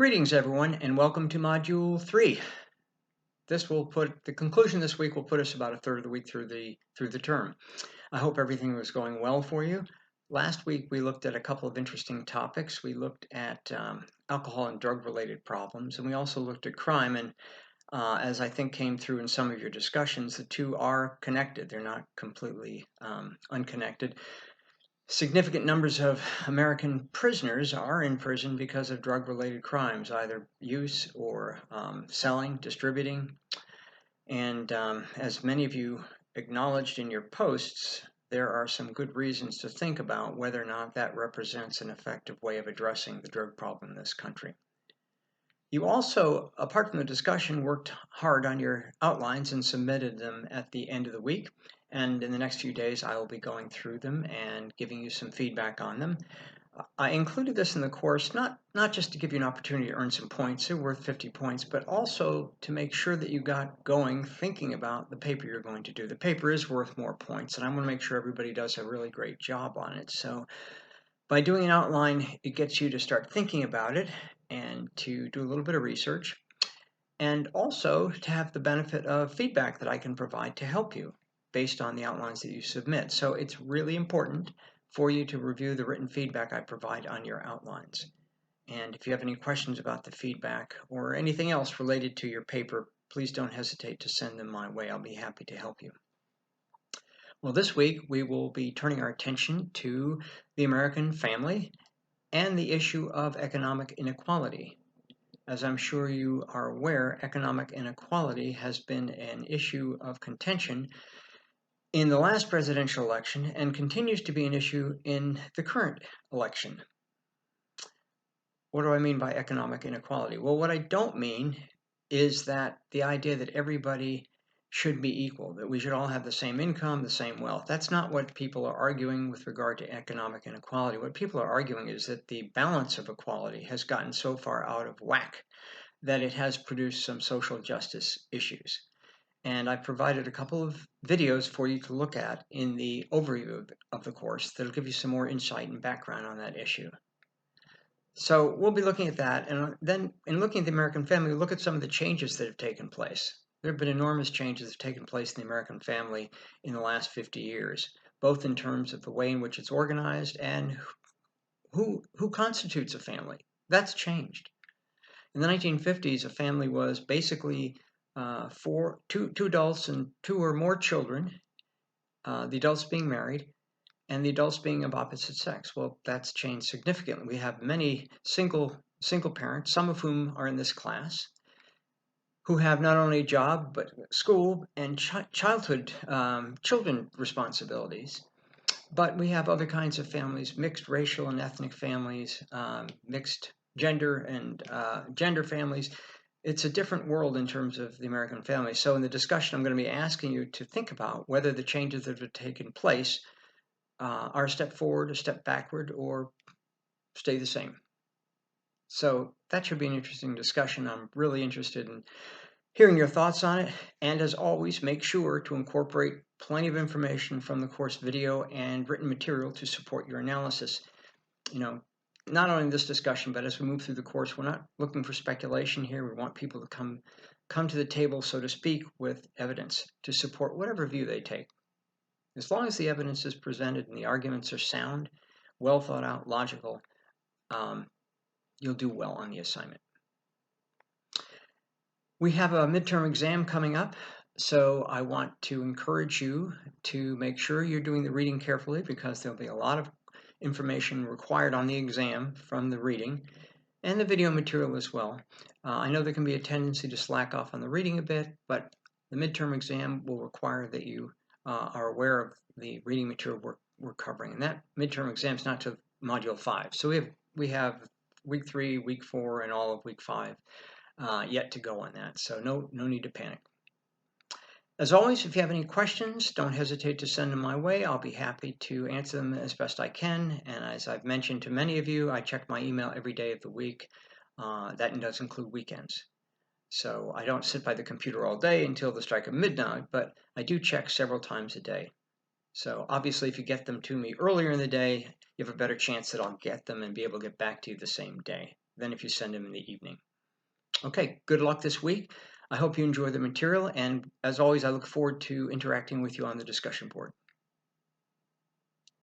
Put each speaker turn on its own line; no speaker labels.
Greetings, everyone, and welcome to Module 3. The conclusion this week will put us about a third of the week through the term. I hope everything was going well for you. Last week we looked at a couple of interesting topics. We looked at alcohol and drug-related problems, and we also looked at crime. And as I think came through in some of your discussions, the two are connected. They're not completely unconnected. Significant numbers of American prisoners are in prison because of drug-related crimes, either use or selling, distributing. And as many of you acknowledged in your posts, there are some good reasons to think about whether or not that represents an effective way of addressing the drug problem in this country. You also, apart from the discussion, worked hard on your outlines and submitted them at the end of the week. And in the next few days, I will be going through them and giving you some feedback on them. I included this in the course, not just to give you an opportunity to earn some points, they're worth 50 points, but also to make sure that you got going thinking about the paper you're going to do. The paper is worth more points, and I want to make sure everybody does a really great job on it. So by doing an outline, it gets you to start thinking about it and to do a little bit of research, and also to have the benefit of feedback that I can provide to help you based on the outlines that you submit. So it's really important for you to review the written feedback I provide on your outlines. And if you have any questions about the feedback or anything else related to your paper, please don't hesitate to send them my way. I'll be happy to help you. Well, this week we will be turning our attention to the American family and the issue of economic inequality. As I'm sure you are aware, economic inequality has been an issue of contention in the last presidential election and continues to be an issue in the current election. What do I mean by economic inequality? Well, what I don't mean is that the idea that everybody should be equal, that we should all have the same income, the same wealth. That's not what people are arguing with regard to economic inequality. What people are arguing is that the balance of equality has gotten so far out of whack that it has produced some social justice issues. And I've provided a couple of videos for you to look at in the overview of the course that'll give you some more insight and background on that issue. So we'll be looking at that, and then in looking at the American family, we'll look at some of the changes that have taken place. There have been enormous changes that have taken place in the American family in the last 50 years, both in terms of the way in which it's organized and who constitutes a family. That's changed. In the 1950s, a family was basically two adults and two or more children, the adults being married, and the adults being of opposite sex. Well, that's changed significantly. We have many single parents, some of whom are in this class, who have not only a job, but school and childhood children responsibilities. But we have other kinds of families, mixed racial and ethnic families, mixed gender and gender families. It's a different world in terms of the American family. So in the discussion, I'm going to be asking you to think about whether the changes that have taken place are a step forward, a step backward, or stay the same. So that should be an interesting discussion. I'm really interested in hearing your thoughts on it. And as always, make sure to incorporate plenty of information from the course video and written material to support your analysis. Not only in this discussion, but as we move through the course, we're not looking for speculation here. We want people to come to the table, so to speak, with evidence to support whatever view they take. As long as the evidence is presented and the arguments are sound, well thought out, logical, you'll do well on the assignment. We have a midterm exam coming up, so I want to encourage you to make sure you're doing the reading carefully, because there'll be a lot of information required on the exam from the reading and the video material as well. I know there can be a tendency to slack off on the reading a bit, but the midterm exam will require that you are aware of the reading material we're covering. And that midterm exam is not to Module 5. So we have week 3, week 4, and all of week 5 yet to go on that. So no need to panic. As always, if you have any questions, don't hesitate to send them my way. I'll be happy to answer them as best I can. And as I've mentioned to many of you, I check my email every day of the week. That does include weekends. So I don't sit by the computer all day until the strike of midnight, but I do check several times a day. So obviously, if you get them to me earlier in the day, you have a better chance that I'll get them and be able to get back to you the same day. than if you send them in the evening. Okay, good luck this week. I hope you enjoy the material, and as always, I look forward to interacting with you on the discussion board.